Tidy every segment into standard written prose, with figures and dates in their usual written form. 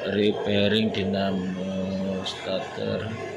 repairing dinamo starter.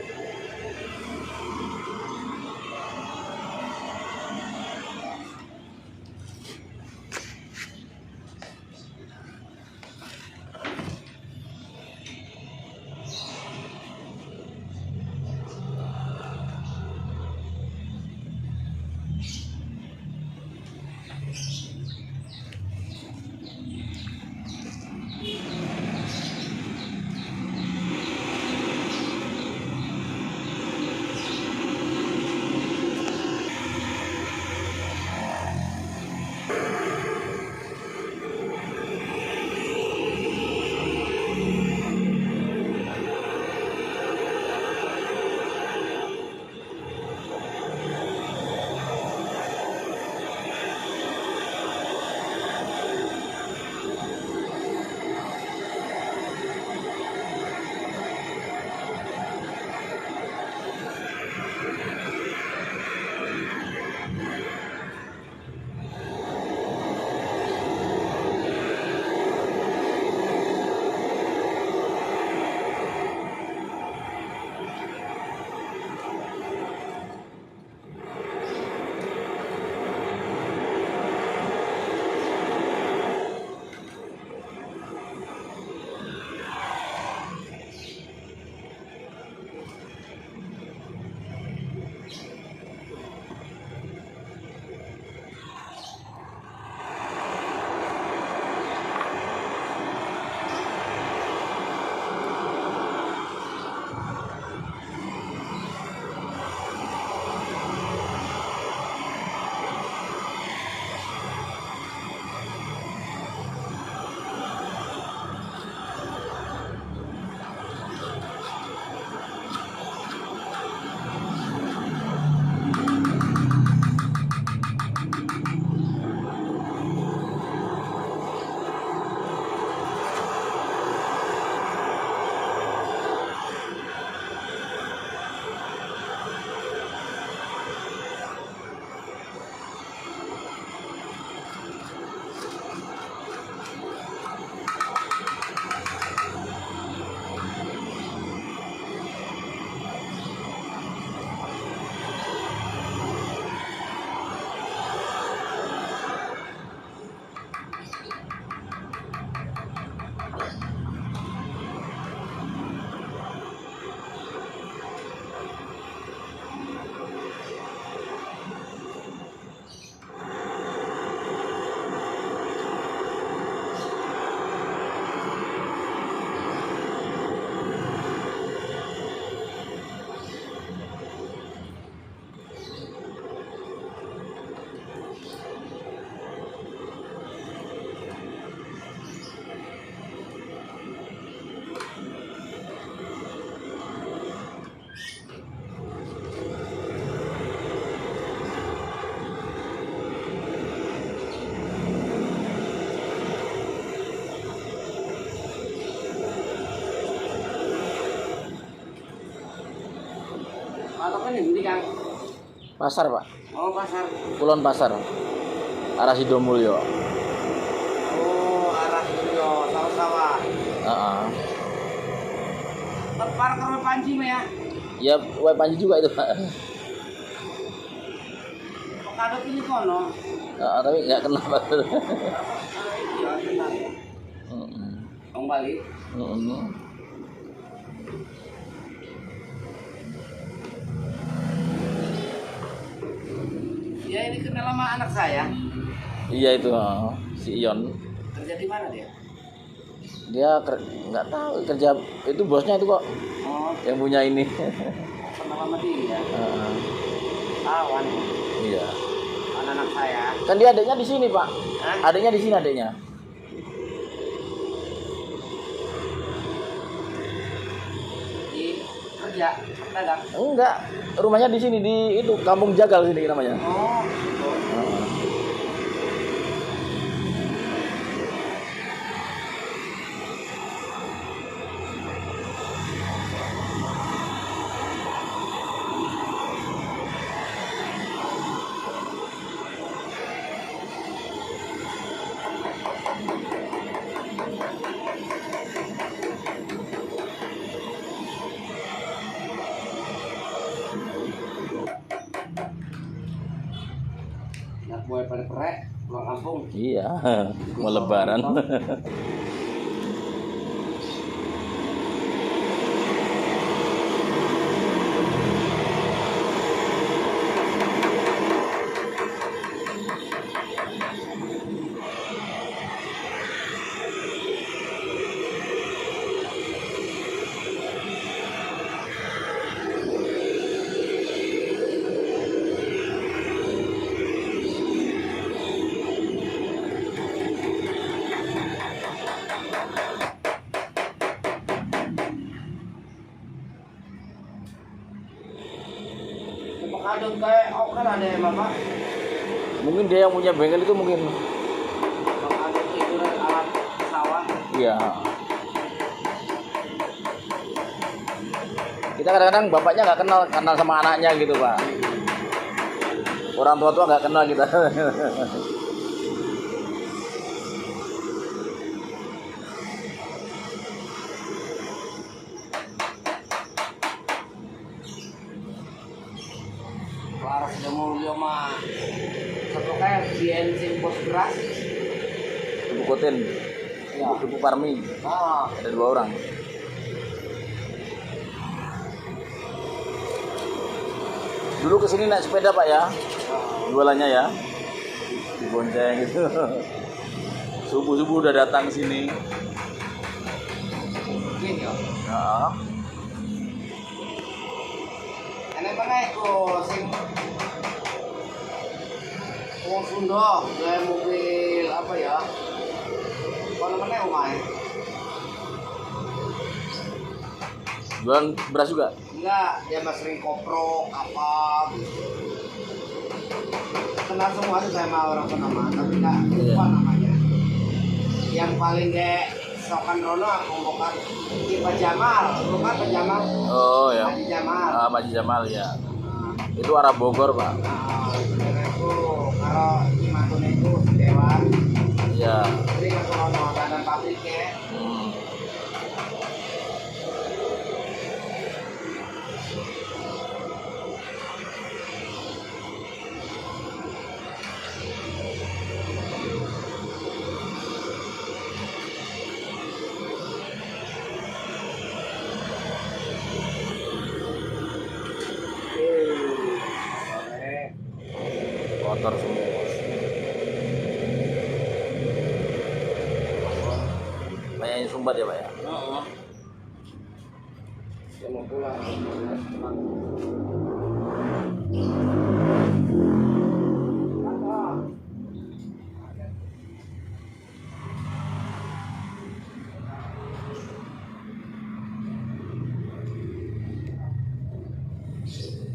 Patokan ini Kang. Pasar, Pak. Oh, pasar. Kulon Pasar. Arah Sidomulyo. Oh, arah Sidomulyo, sawah-sawah. Heeh. Tepar ke Panji mah ya. Ya, Wai Panji juga itu, Pak. Kado ini kono. Tapi nggak kena, Pak. Iya, benar. Bang Bali. Ya ini kenal sama anak saya. Iya itu, si Ion. Kerja di mana dia? Dia nggak tahu kerja, itu bosnya itu kok. Oh, Yang punya ini. kenal sama dia. Kawan. Iya. Anak saya. Kan dia adiknya di sini, Pak. Hah? Adiknya di sini adiknya. Di kerja, dagang. Enggak, rumahnya di sini di itu Kampung Jagal sini namanya. Oh, gitu. Rek, pulang kampung. Iya, mau lebaran. Kadang kayak kan ada yang bapak. Mungkin dia yang punya bengkel itu mungkin. Kadang itu alat sawah. Iya. Kita kadang-kadang bapaknya nggak kenal sama anaknya gitu Pak. Orang tua nggak kenal kita. Laras Demulyo mah satu kayak bensin bos beras. Ibu Koten, Ya. Ibu Parmi, Ah, ada 2 orang. Dulu kesini naik sepeda Pak ya, jualannya ya, dibonceng gitu. Subuh-subuh udah datang ke sini. gini ya. Nah, Enak banget kok sing wong Sunda, kayak mobil apa ya? Apa namanya omah? jualan beras juga. Enggak, dia mah sering koprok apa gitu. Kenal semua tuh saya sama orang Panama, tapi enggak lupa namanya. Yang paling kayak sokan Rono aku bukan di Pak Jamal, bukan Pak Jamal. Oh ya, Haji Jamal. Pak Haji Jamal ya. Itu arah Bogor Pak. Nah, itu kalau di Matun itu Dewan, Iya. jadi ke Rono dan pabriknya. Hmm. Kotor semua. Banyak yang sumbat ya Pak ya. Saya mau pulang.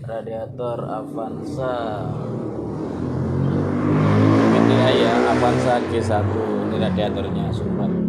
Radiator Avanza. Ini ya Avanza G1, ini radiatornya sumbat.